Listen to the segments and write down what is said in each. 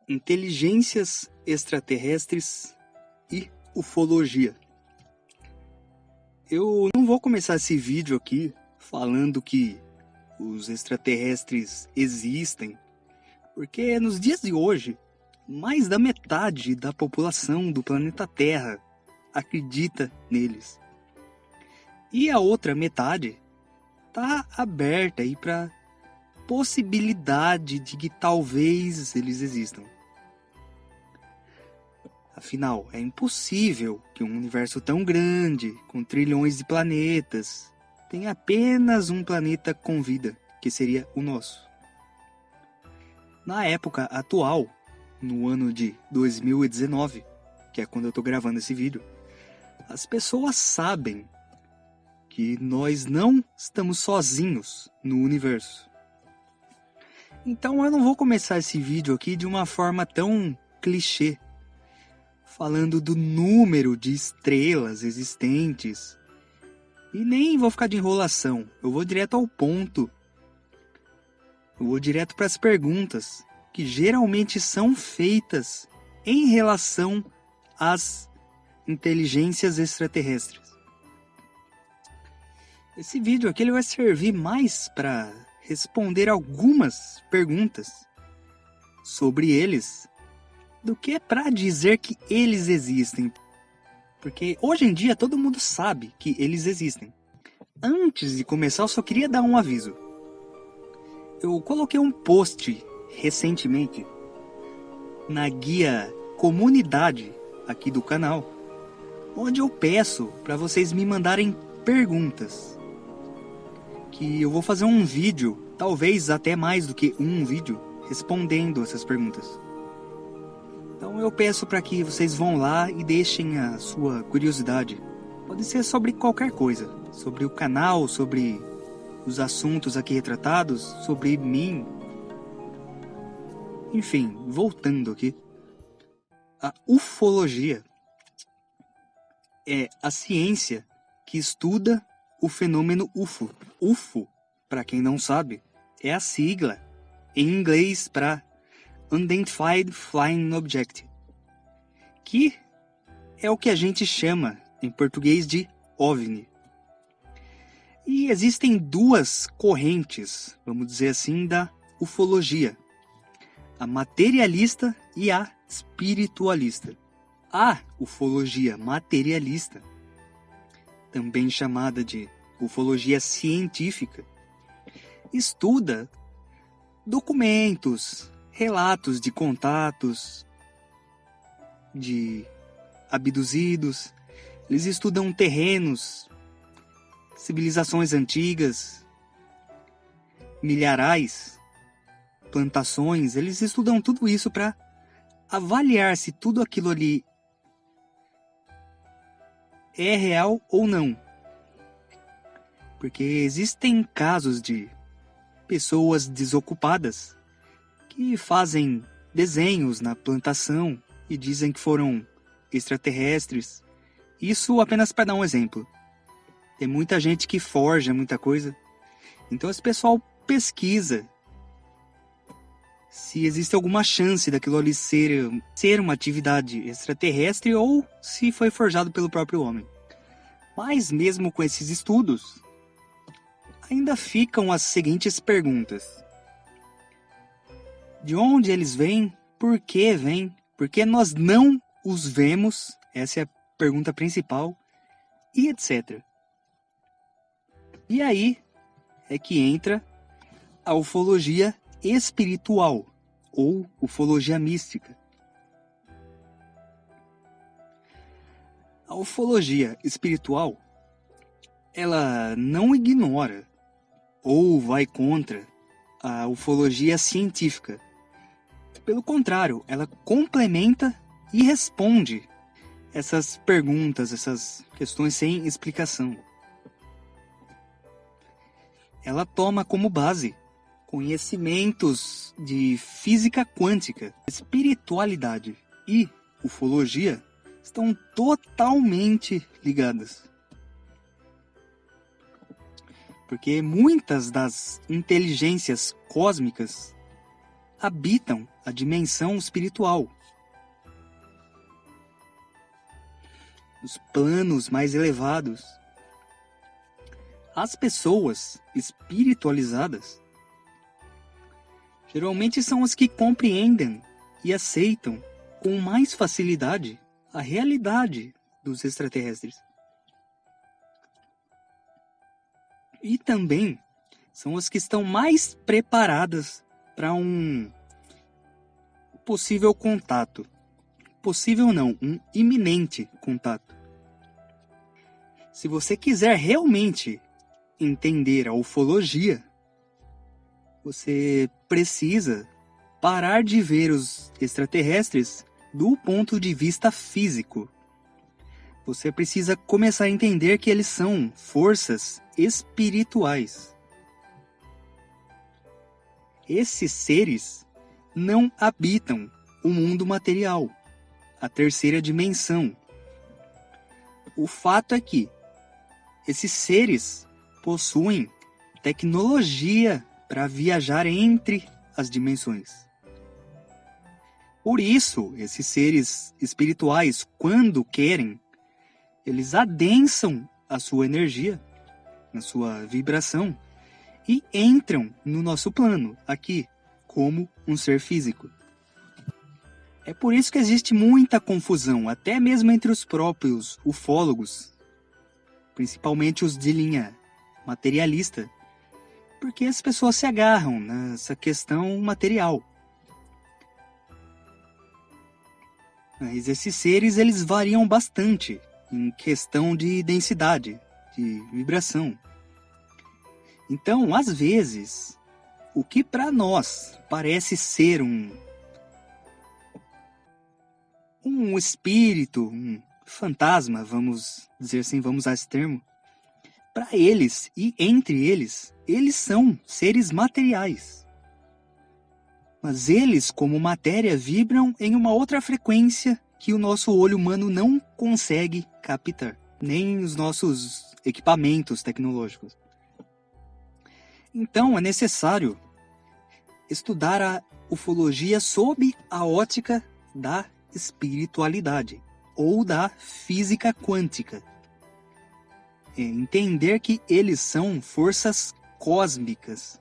Inteligências extraterrestres e ufologia. Eu não vou começar esse vídeo aqui falando que os extraterrestres existem, porque nos dias de hoje, mais da metade da população do planeta Terra acredita neles. E a outra metade está aberta aí para possibilidade de que talvez eles existam. Afinal, é impossível que um universo tão grande, com trilhões de planetas, tenha apenas um planeta com vida, que seria o nosso. Na época atual, no ano de 2019, que é quando eu estou gravando esse vídeo, as pessoas sabem que nós não estamos sozinhos no universo. Então eu não vou começar esse vídeo aqui de uma forma tão clichê, falando do número de estrelas existentes. E nem vou ficar de enrolação, eu vou direto ao ponto. Eu vou direto para as perguntas, que geralmente são feitas em relação às inteligências extraterrestres. Esse vídeo aqui ele vai servir mais para responder algumas perguntas sobre eles, do que para dizer que eles existem. Porque hoje em dia todo mundo sabe que eles existem. Antes de começar, eu só queria dar um aviso. Eu coloquei um post recentemente na guia comunidade aqui do canal, onde eu peço para vocês me mandarem perguntas. Que eu vou fazer um vídeo, talvez até mais do que um vídeo, respondendo essas perguntas. Então eu peço para que vocês vão lá e deixem a sua curiosidade. Pode ser sobre qualquer coisa. Sobre o canal, sobre os assuntos aqui retratados, sobre mim. Enfim, voltando aqui. A ufologia é a ciência que estuda o fenômeno UFO. UFO, para quem não sabe, é a sigla em inglês para Unidentified Flying Object, que é o que a gente chama em português de OVNI. E existem duas correntes, vamos dizer assim, da ufologia: a materialista e a espiritualista. A ufologia materialista, também chamada de ufologia científica, estuda documentos, relatos de contatos, de abduzidos. Eles estudam terrenos, civilizações antigas, milharais, plantações. Eles estudam tudo isso para avaliar se tudo aquilo ali é real ou não. Porque existem casos de pessoas desocupadas que fazem desenhos na plantação e dizem que foram extraterrestres. Isso apenas para dar um exemplo. Tem muita gente que forja muita coisa. Então esse pessoal pesquisa se existe alguma chance daquilo ali ser uma atividade extraterrestre ou se foi forjado pelo próprio homem. Mas mesmo com esses estudos, ainda ficam as seguintes perguntas: de onde eles vêm? Por que vêm? Por que nós não os vemos? Essa é a pergunta principal. E etc. E aí é que entra a ufologia espiritual, ou ufologia mística. A ufologia espiritual, ela não ignora ou vai contra a ufologia científica. Pelo contrário, ela complementa e responde essas perguntas, essas questões sem explicação. Ela toma como base conhecimentos de física quântica. Espiritualidade e ufologia estão totalmente ligadas. Porque muitas das inteligências cósmicas habitam a dimensão espiritual, os planos mais elevados. As pessoas espiritualizadas geralmente são as que compreendem e aceitam com mais facilidade a realidade dos extraterrestres. E também são as que estão mais preparadas para um possível contato. Possível não, um iminente contato. Se você quiser realmente entender a ufologia, você precisa parar de ver os extraterrestres do ponto de vista físico. Você precisa começar a entender que eles são forças espirituais. Esses seres não habitam o mundo material, a terceira dimensão. O fato é que esses seres possuem tecnologia para viajar entre as dimensões. Por isso, esses seres espirituais, quando querem, eles adensam a sua energia, a sua vibração, e entram no nosso plano, aqui, como um ser físico. É por isso que existe muita confusão, até mesmo entre os próprios ufólogos, principalmente os de linha materialista, porque as pessoas se agarram nessa questão material. Mas esses seres, eles variam bastante em questão de densidade, de vibração. Então, às vezes, o que para nós parece ser um espírito, um fantasma, vamos dizer assim, vamos usar esse termo, para eles e entre eles, eles são seres materiais. Mas eles, como matéria, vibram em uma outra frequência que o nosso olho humano não consegue captar, nem os nossos equipamentos tecnológicos. Então, é necessário estudar a ufologia sob a ótica da espiritualidade ou da física quântica. Entender que eles são forças cósmicas.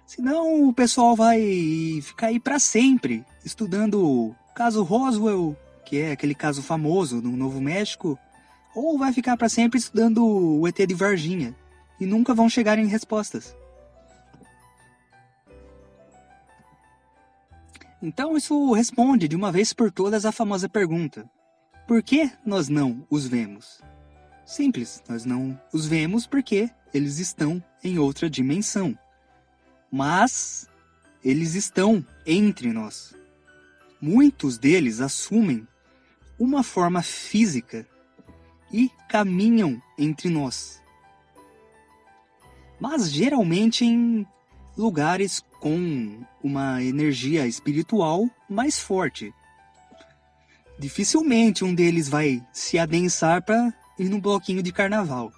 Senão o pessoal vai ficar aí para sempre estudando o caso Roswell, que é aquele caso famoso no Novo México, ou vai ficar para sempre estudando o ET de Varginha e nunca vão chegar em respostas. Então isso responde de uma vez por todas a famosa pergunta: por que nós não os vemos? Simples, nós não os vemos porque eles estão em outra dimensão. Mas eles estão entre nós. Muitos deles assumem uma forma física e caminham entre nós. Mas geralmente em lugares com uma energia espiritual mais forte. Dificilmente um deles vai se adensar para ir num bloquinho de carnaval.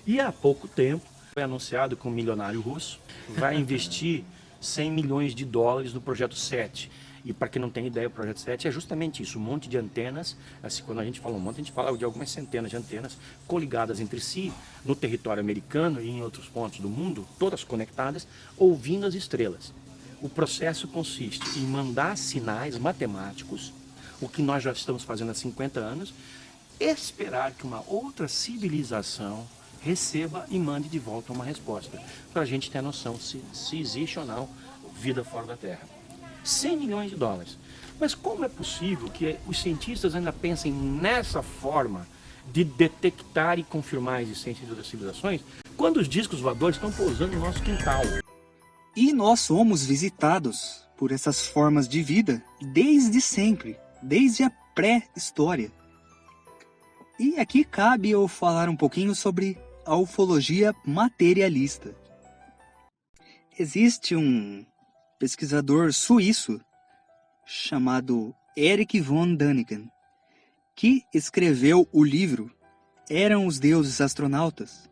E há pouco tempo foi anunciado que um milionário russo vai investir 100 milhões de dólares no projeto 7. E para quem não tem ideia, o projeto 7 é justamente isso, um monte de antenas, assim, quando a gente fala um monte, a gente fala de algumas centenas de antenas coligadas entre si, no território americano e em outros pontos do mundo, todas conectadas, ouvindo as estrelas. O processo consiste em mandar sinais matemáticos, o que nós já estamos fazendo há 50 anos, esperar que uma outra civilização receba e mande de volta uma resposta, para a gente ter noção se existe ou não vida fora da Terra. 100 milhões de dólares. Mas como é possível que os cientistas ainda pensem nessa forma de detectar e confirmar a existência de outras civilizações, quando os discos voadores estão pousando no nosso quintal? E nós somos visitados por essas formas de vida desde sempre, desde a pré-história. E aqui cabe eu falar um pouquinho sobre a ufologia materialista. Existe um pesquisador suíço chamado Erich von Däniken, que escreveu o livro Eram os Deuses Astronautas,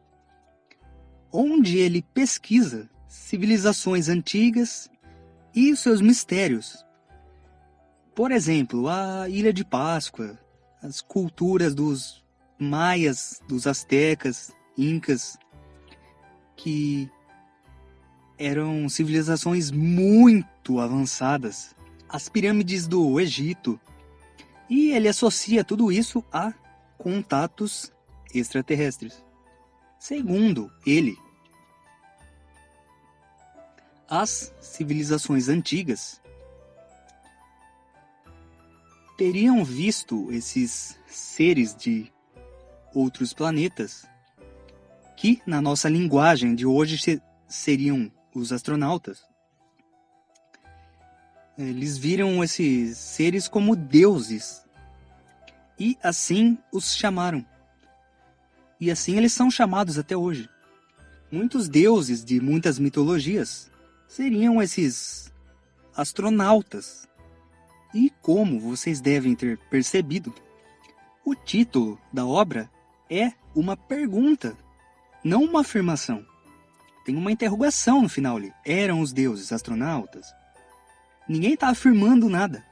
onde ele pesquisa civilizações antigas e os seus mistérios. Por exemplo, a Ilha de Páscoa, as culturas dos maias, dos astecas, incas, que eram civilizações muito avançadas, as pirâmides do Egito, e ele associa tudo isso a contatos extraterrestres. Segundo ele, as civilizações antigas teriam visto esses seres de outros planetas, que na nossa linguagem de hoje seriam os astronautas. Eles viram esses seres como deuses e assim os chamaram. E assim eles são chamados até hoje. Muitos deuses de muitas mitologias seriam esses astronautas. E como vocês devem ter percebido, o título da obra é uma pergunta, não uma afirmação. Tem uma interrogação no final ali. Eram os deuses astronautas? Ninguém está afirmando nada.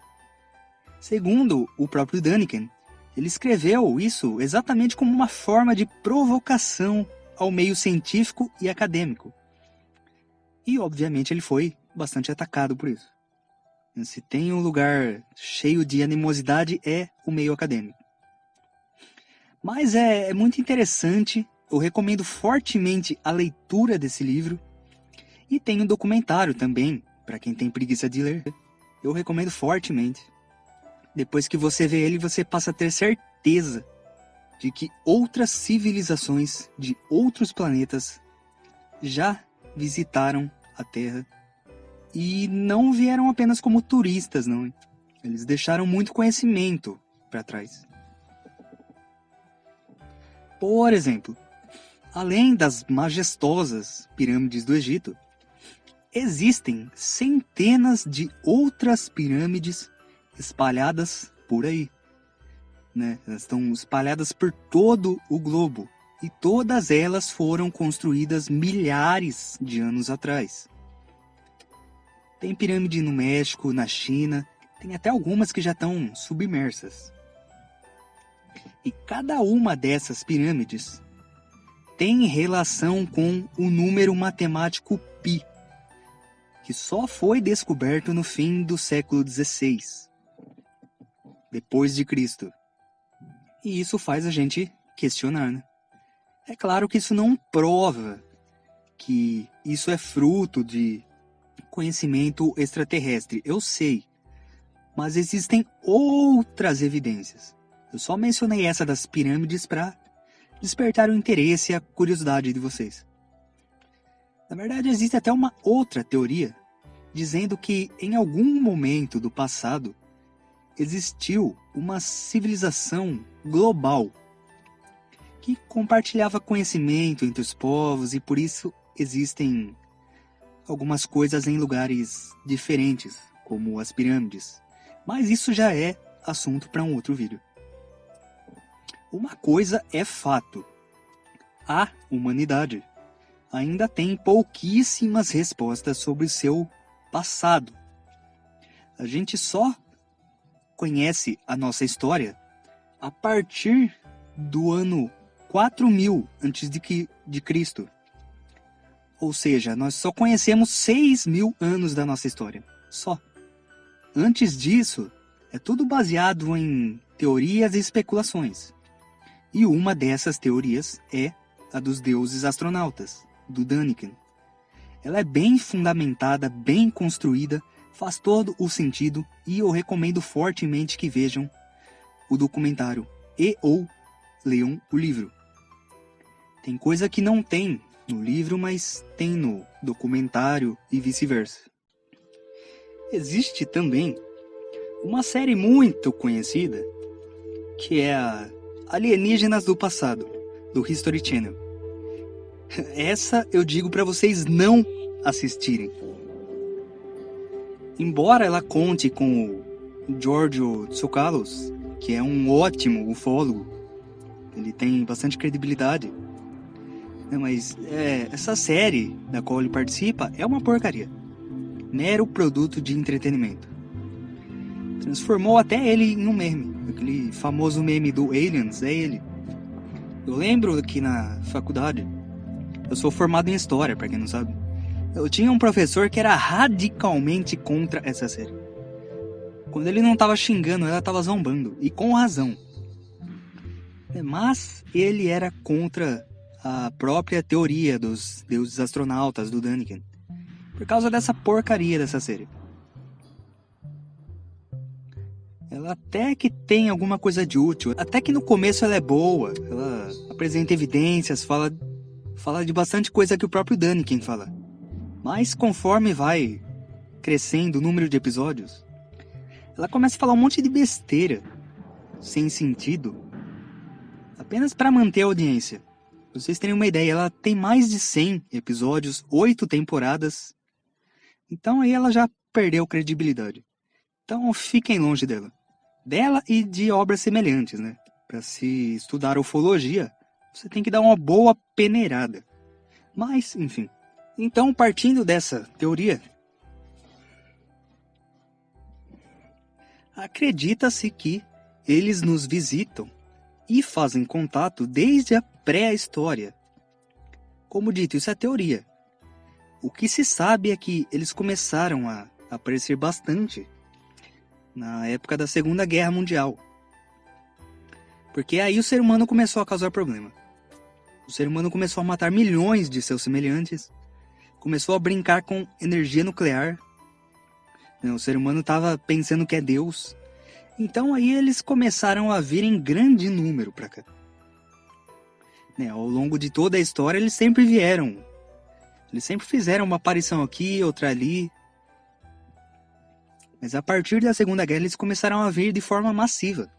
Segundo o próprio Däniken, ele escreveu isso exatamente como uma forma de provocação ao meio científico e acadêmico. E, obviamente, ele foi bastante atacado por isso. Se tem um lugar cheio de animosidade, é o meio acadêmico. Mas é muito interessante, eu recomendo fortemente a leitura desse livro. E tem um documentário também, para quem tem preguiça de ler. Eu recomendo fortemente. Depois que você vê ele, você passa a ter certeza de que outras civilizações de outros planetas já visitaram a Terra. E não vieram apenas como turistas, não. Eles deixaram muito conhecimento para trás. Por exemplo, além das majestosas pirâmides do Egito, existem centenas de outras pirâmides espalhadas por aí. Elas estão espalhadas por todo o globo. E todas elas foram construídas milhares de anos atrás. Tem pirâmide no México, na China, tem até algumas que já estão submersas. E cada uma dessas pirâmides tem relação com o número matemático π, que só foi descoberto no fim do século XVI, depois de Cristo. E isso faz a gente questionar, né? É claro que isso não prova que isso é fruto de conhecimento extraterrestre, eu sei. Mas existem outras evidências. Eu só mencionei essa das pirâmides para despertar o interesse e a curiosidade de vocês. Na verdade, existe até uma outra teoria, dizendo que em algum momento do passado existiu uma civilização global que compartilhava conhecimento entre os povos e por isso existem algumas coisas em lugares diferentes, como as pirâmides. Mas isso já é assunto para um outro vídeo. Uma coisa é fato. A humanidade ainda tem pouquíssimas respostas sobre o seu passado. A gente só conhece a nossa história a partir do ano 4000 a.C. Ou seja, nós só conhecemos 6.000 anos da nossa história. Só. Antes disso, é tudo baseado em teorias e especulações. E uma dessas teorias é a dos deuses astronautas, do Däniken. Ela é bem fundamentada, bem construída, faz todo o sentido e eu recomendo fortemente que vejam o documentário e ou leiam o livro. Tem coisa que não tem no livro, mas tem no documentário e vice-versa. Existe também uma série muito conhecida que é a Alienígenas do Passado, do History Channel. Essa eu digo para vocês não assistirem. Embora ela conte com o Giorgio Tsoukalos, que é um ótimo ufólogo, ele tem bastante credibilidade, mas essa série da qual ele participa é uma porcaria. mero produto de entretenimento. Transformou até ele em um meme. Aquele famoso meme do Aliens, é ele. Eu lembro que na faculdade, eu sou formado em História, pra quem não sabe, eu tinha um professor que era radicalmente contra essa série. Quando ele não tava xingando, ela tava zombando, e com razão. Mas ele era contra a própria teoria dos deuses astronautas do Däniken, por causa dessa porcaria dessa série. Ela até que tem alguma coisa de útil, até que no começo ela é boa, ela apresenta evidências, fala de bastante coisa que o próprio Däniken fala. Mas conforme vai crescendo o número de episódios, ela começa a falar um monte de besteira, sem sentido, apenas para manter a audiência. Pra vocês terem uma ideia, ela tem mais de 100 episódios, 8 temporadas, então aí ela já perdeu credibilidade. Então fiquem longe dela. Dela e de obras semelhantes, né? Para se estudar ufologia, você tem que dar uma boa peneirada. Mas, enfim. Então, partindo dessa teoria, acredita-se que eles nos visitam e fazem contato desde a pré-história. Como dito, isso é teoria. O que se sabe é que eles começaram a aparecer bastante na época da Segunda Guerra Mundial. Porque aí o ser humano começou a causar problema. O ser humano começou a matar milhões de seus semelhantes, começou a brincar com energia nuclear. O ser humano estava pensando que é Deus. Então aí eles começaram a vir em grande número para cá. Ao longo de toda a história eles sempre vieram. Eles sempre fizeram uma aparição aqui, outra ali. Mas a partir da Segunda Guerra eles começaram a vir de forma massiva.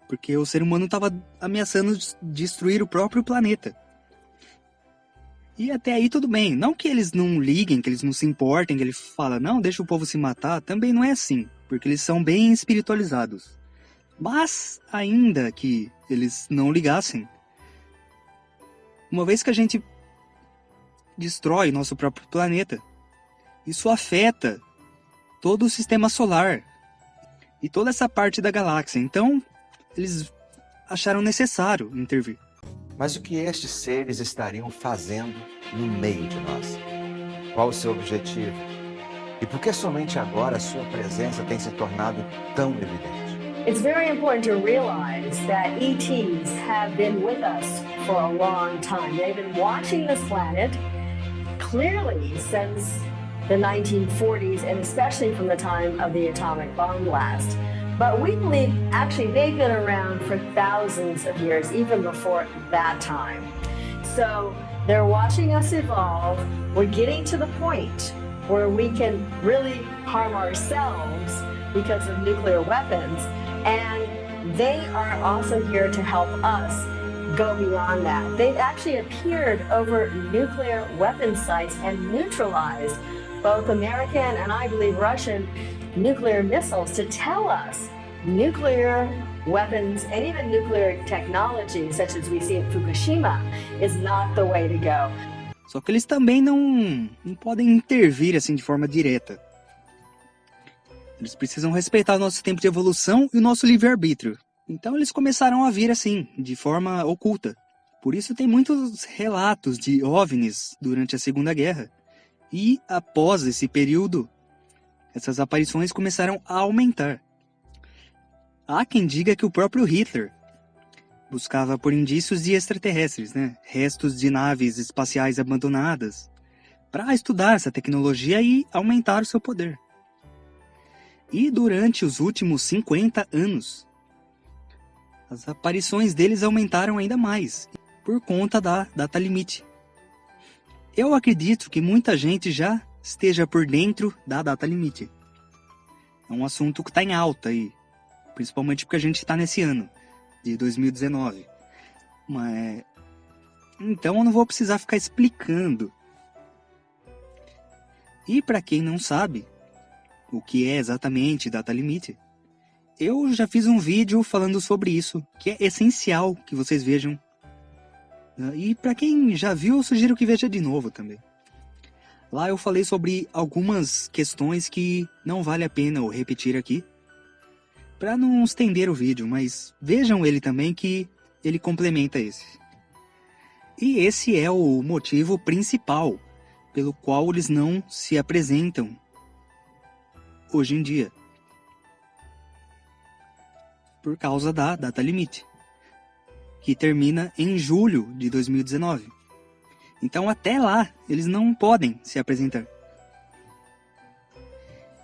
Porque o ser humano estava ameaçando destruir o próprio planeta. E até aí tudo bem. Não que eles não liguem, que eles não se importem, que eles falam, não, deixa o povo se matar. Também não é assim. Porque eles são bem espiritualizados. Mas, ainda que eles não ligassem, uma vez que a gente destrói nosso próprio planeta, isso afeta todo o sistema solar e toda essa parte da galáxia. Então, eles acharam necessário intervir. Mas o que estes seres estariam fazendo no meio de nós? Qual o seu objetivo? E por que somente agora a sua presença tem se tornado tão evidente? It's very important to realize that ETs have been with us for a long time. They've been watching this planet clearly since the 1940s, and especially from the time of the atomic bomb blast. But we believe actually they've been around for thousands of years, even before that time. So they're watching us evolve. We're getting to the point where we can really harm ourselves because of nuclear weapons. And they are also here to help us go beyond that. They've actually appeared over nuclear weapon sites and neutralized both American and I believe Russian nuclear missiles to tell us nuclear weapons and even nuclear technology, such as we see at Fukushima, is not the way to go. Só que eles também não podem intervir assim de forma direta. Eles precisam respeitar o nosso tempo de evolução e o nosso livre-arbítrio. Então eles começaram a vir assim, de forma oculta. Por isso tem muitos relatos de OVNIs durante a Segunda Guerra. E após esse período, essas aparições começaram a aumentar. Há quem diga que o próprio Hitler buscava por indícios de extraterrestres, restos de naves espaciais abandonadas, para estudar essa tecnologia e aumentar o seu poder. E durante os últimos 50 anos, as aparições deles aumentaram ainda mais, por conta da data limite. Eu acredito que muita gente já esteja por dentro da data limite. É um assunto que está em alta aí, principalmente porque a gente está nesse ano, de 2019. Então eu não vou precisar ficar explicando. E para quem não sabe o que é exatamente data limite, eu já fiz um vídeo falando sobre isso, que é essencial que vocês vejam. E para quem já viu, eu sugiro que veja de novo também. Lá eu falei sobre algumas questões que não vale a pena eu repetir aqui, para não estender o vídeo, mas vejam ele também que ele complementa esse. E esse é o motivo principal pelo qual eles não se apresentam hoje em dia. Por causa da data limite, que termina em julho de 2019. Então até lá eles não podem se apresentar.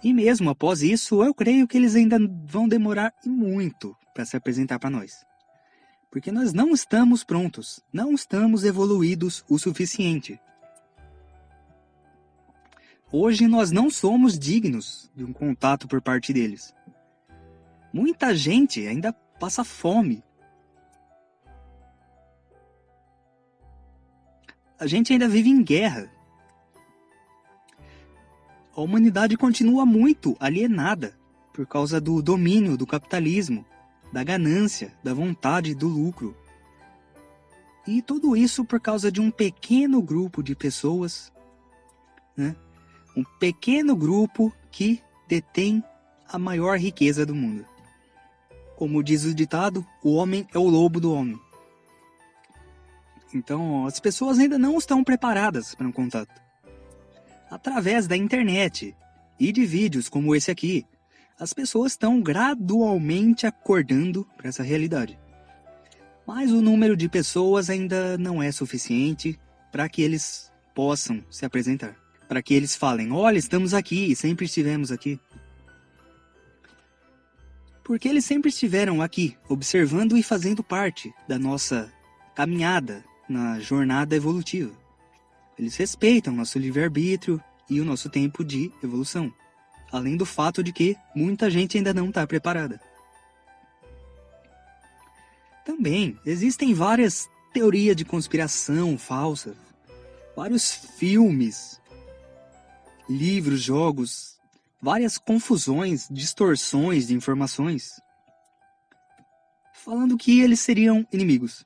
E mesmo após isso, eu creio que eles ainda vão demorar muito para se apresentar para nós. Porque nós não estamos prontos, não estamos evoluídos o suficiente. Hoje nós não somos dignos de um contato por parte deles. Muita gente ainda passa fome. A gente ainda vive em guerra. A humanidade continua muito alienada por causa do domínio do capitalismo, da ganância, da vontade do lucro. E tudo isso por causa de um pequeno grupo de pessoas, né? Um pequeno grupo que detém a maior riqueza do mundo. Como diz o ditado, o homem é o lobo do homem. Então, as pessoas ainda não estão preparadas para um contato. Através da internet e de vídeos como esse aqui, as pessoas estão gradualmente acordando para essa realidade. Mas o número de pessoas ainda não é suficiente para que eles possam se apresentar. Para que eles falem, olha, estamos aqui e sempre estivemos aqui. Porque eles sempre estiveram aqui, observando e fazendo parte da nossa caminhada na jornada evolutiva. Eles respeitam nosso livre-arbítrio e o nosso tempo de evolução. Além do fato de que muita gente ainda não está preparada. Também existem várias teorias de conspiração falsas, vários filmes, livros, jogos, várias confusões, distorções de informações, falando que eles seriam inimigos.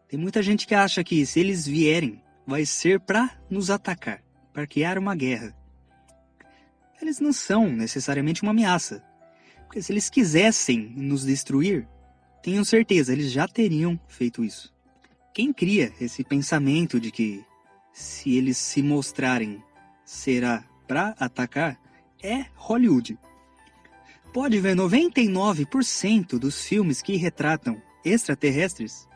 Tem muita gente que acha que se eles vierem, vai ser para nos atacar, para criar uma guerra. Eles não são necessariamente uma ameaça, porque se eles quisessem nos destruir, tenho certeza, eles já teriam feito isso. Quem cria esse pensamento de que se eles se mostrarem será para atacar é Hollywood. Pode ver 99% dos filmes que retratam extraterrestres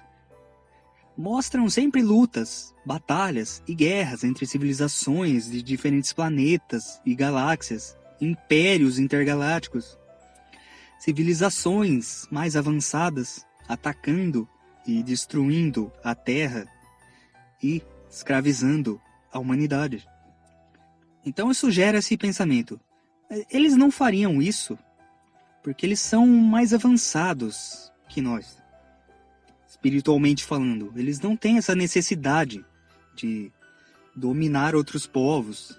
mostram sempre lutas, batalhas e guerras entre civilizações de diferentes planetas e galáxias, impérios intergalácticos, civilizações mais avançadas atacando e destruindo a Terra e escravizando a humanidade. Então isso gera esse pensamento. Eles não fariam isso porque eles são mais avançados que nós. Espiritualmente falando, eles não têm essa necessidade de dominar outros povos,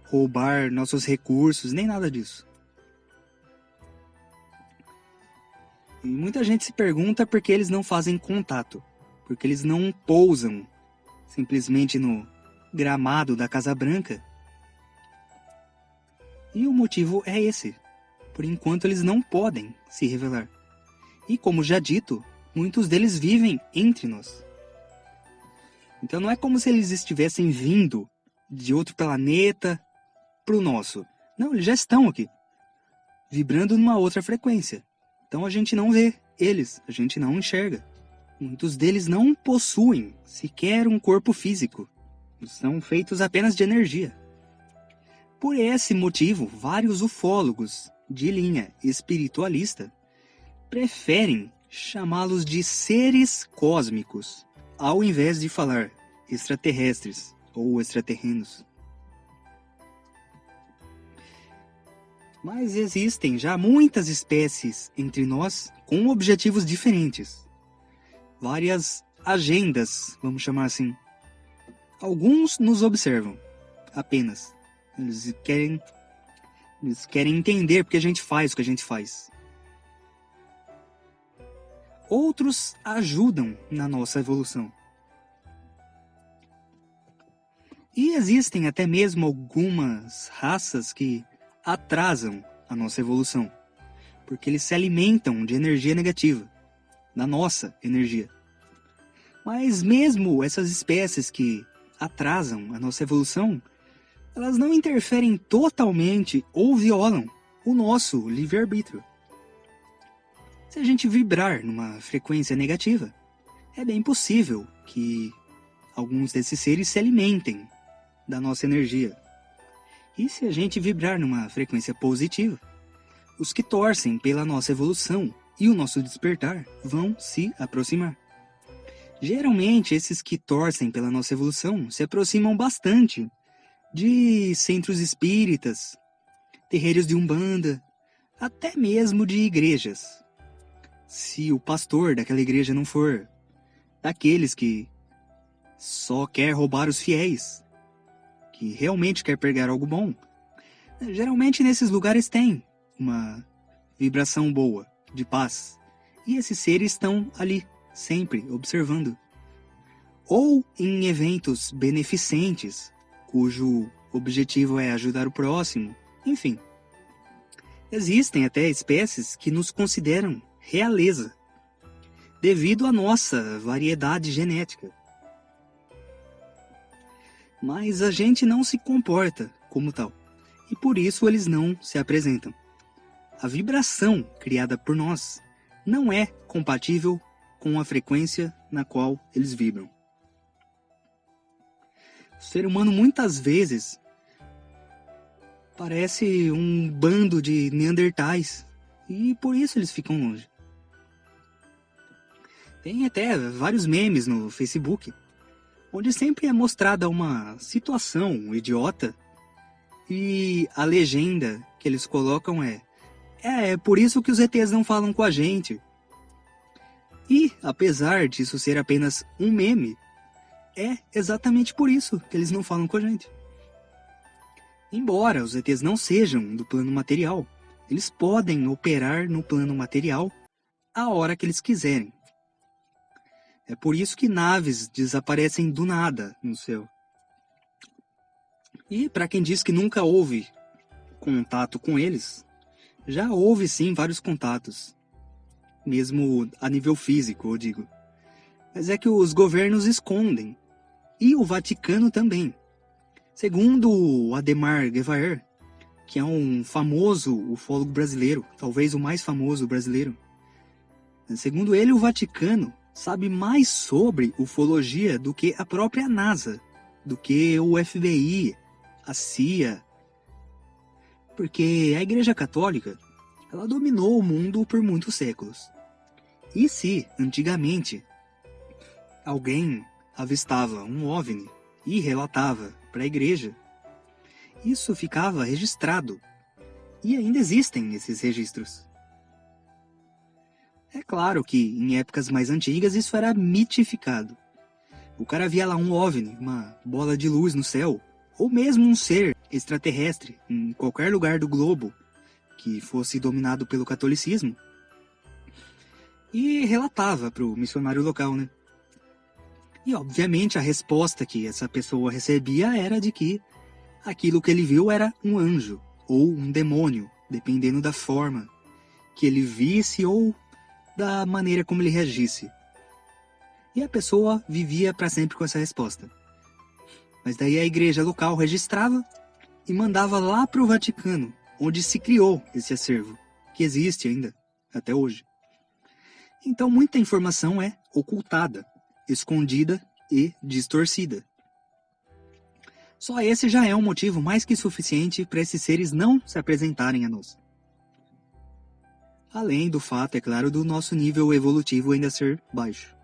roubar nossos recursos, nem nada disso. E muita gente se pergunta por que eles não fazem contato, porque eles não pousam simplesmente no gramado da Casa Branca. E o motivo é esse. Por enquanto eles não podem se revelar. E como já dito, muitos deles vivem entre nós. Então não é como se eles estivessem vindo de outro planeta para o nosso. Não, eles já estão aqui, vibrando numa outra frequência. Então a gente não vê eles, a gente não enxerga. Muitos deles não possuem sequer um corpo físico. São feitos apenas de energia. Por esse motivo, vários ufólogos de linha espiritualista preferem chamá-los de seres cósmicos, ao invés de falar extraterrestres ou extraterrenos. Mas existem já muitas espécies entre nós com objetivos diferentes. Várias agendas, vamos chamar assim. Alguns nos observam, apenas. Eles querem entender porque a gente faz o que a gente faz. Outros ajudam na nossa evolução. E existem até mesmo algumas raças que atrasam a nossa evolução, porque eles se alimentam de energia negativa, da nossa energia. Mas mesmo essas espécies que atrasam a nossa evolução, elas não interferem totalmente ou violam o nosso livre-arbítrio. Se a gente vibrar numa frequência negativa, é bem possível que alguns desses seres se alimentem da nossa energia. E se a gente vibrar numa frequência positiva, os que torcem pela nossa evolução e o nosso despertar vão se aproximar. Geralmente, esses que torcem pela nossa evolução se aproximam bastante de centros espíritas, terreiros de umbanda, até mesmo de igrejas. Se o pastor daquela igreja não for daqueles que só quer roubar os fiéis, que realmente quer pegar algo bom, geralmente nesses lugares tem uma vibração boa, de paz, e esses seres estão ali, sempre observando. Ou em eventos beneficentes, cujo objetivo é ajudar o próximo, enfim. Existem até espécies que nos consideram realeza, devido à nossa variedade genética. Mas a gente não se comporta como tal, e por isso eles não se apresentam. A vibração criada por nós não é compatível com a frequência na qual eles vibram. O ser humano muitas vezes parece um bando de neandertais, e por isso eles ficam longe. Tem até vários memes no Facebook, onde sempre é mostrada uma situação idiota, e a legenda que eles colocam é por isso que os ETs não falam com a gente. E, apesar disso ser apenas um meme, é exatamente por isso que eles não falam com a gente. Embora os ETs não sejam do plano material, eles podem operar no plano material a hora que eles quiserem. É por isso que naves desaparecem do nada no céu. E para quem diz que nunca houve contato com eles, já houve sim vários contatos. Mesmo a nível físico, eu digo. Mas é que os governos escondem. E o Vaticano também. Segundo o Ademar Guevara, que é um famoso ufólogo brasileiro, talvez o mais famoso brasileiro. Segundo ele, o Vaticano sabe mais sobre ufologia do que a própria NASA, do que o FBI, a CIA. Porque a Igreja Católica, ela dominou o mundo por muitos séculos. E se, antigamente, alguém avistava um OVNI e relatava para a igreja, isso ficava registrado. E ainda existem esses registros. É claro que, em épocas mais antigas, isso era mitificado. O cara via lá um OVNI, uma bola de luz no céu, ou mesmo um ser extraterrestre em qualquer lugar do globo que fosse dominado pelo catolicismo, e relatava para o missionário local, né? E obviamente a resposta que essa pessoa recebia era de que aquilo que ele viu era um anjo ou um demônio, dependendo da forma que ele visse ou da maneira como ele reagisse. E a pessoa vivia para sempre com essa resposta. Mas daí a igreja local registrava e mandava lá para o Vaticano, onde se criou esse acervo, que existe ainda, até hoje. Então muita informação é ocultada, escondida e distorcida. Só esse já é um motivo mais que suficiente para esses seres não se apresentarem a nós. Além do fato, é claro, do nosso nível evolutivo ainda ser baixo.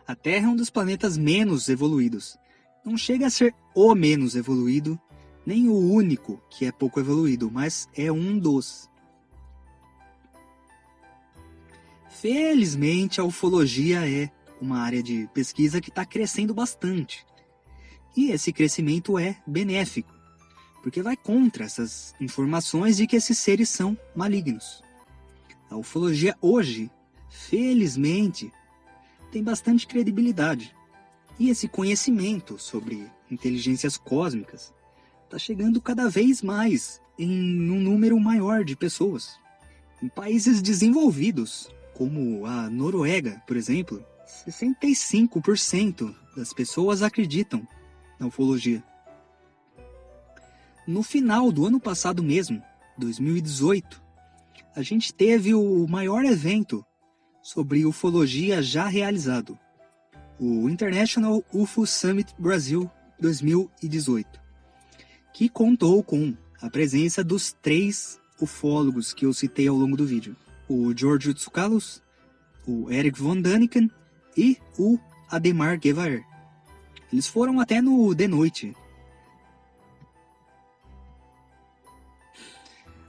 A Terra é um dos planetas menos evoluídos. Não chega a ser o menos evoluído, nem o único que é pouco evoluído, mas é um dos. Felizmente, a ufologia é uma área de pesquisa que está crescendo bastante. E esse crescimento é benéfico, porque vai contra essas informações de que esses seres são malignos. A ufologia hoje, felizmente, tem bastante credibilidade. E esse conhecimento sobre inteligências cósmicas está chegando cada vez mais em um número maior de pessoas. Em países desenvolvidos, como a Noruega, por exemplo, 65% das pessoas acreditam na ufologia. No final do ano passado mesmo, 2018, a gente teve o maior evento sobre ufologia já realizado, o International UFO Summit Brasil 2018, que contou com a presença dos 3 ufólogos que eu citei ao longo do vídeo: o Giorgio Tsoukalos, o Eric von Däniken e o Ademar Guevara. Eles foram até no de noite.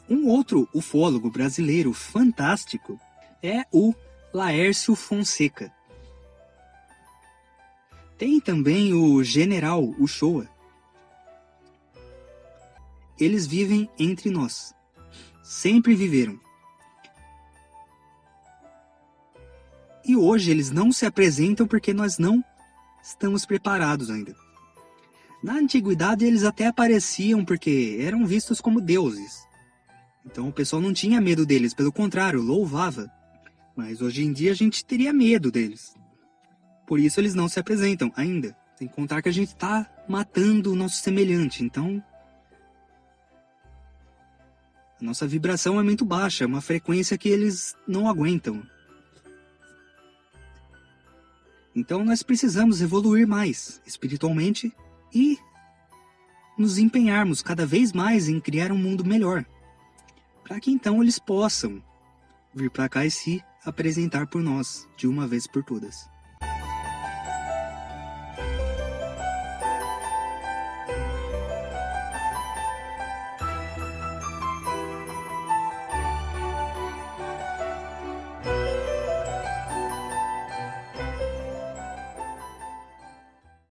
Um outro ufólogo brasileiro fantástico é o Laércio Fonseca. Tem também o General Uchoa. Eles vivem entre nós. Sempre viveram. E hoje eles não se apresentam porque nós não estamos preparados ainda. Na antiguidade eles até apareciam porque eram vistos como deuses. Então o pessoal não tinha medo deles, pelo contrário, louvava. Mas hoje em dia a gente teria medo deles. Por isso eles não se apresentam ainda. Sem contar que a gente está matando o nosso semelhante, então a nossa vibração é muito baixa, é uma frequência que eles não aguentam. Então nós precisamos evoluir mais espiritualmente e nos empenharmos cada vez mais em criar um mundo melhor, para que então eles possam vir para cá e se apresentar por nós de uma vez por todas.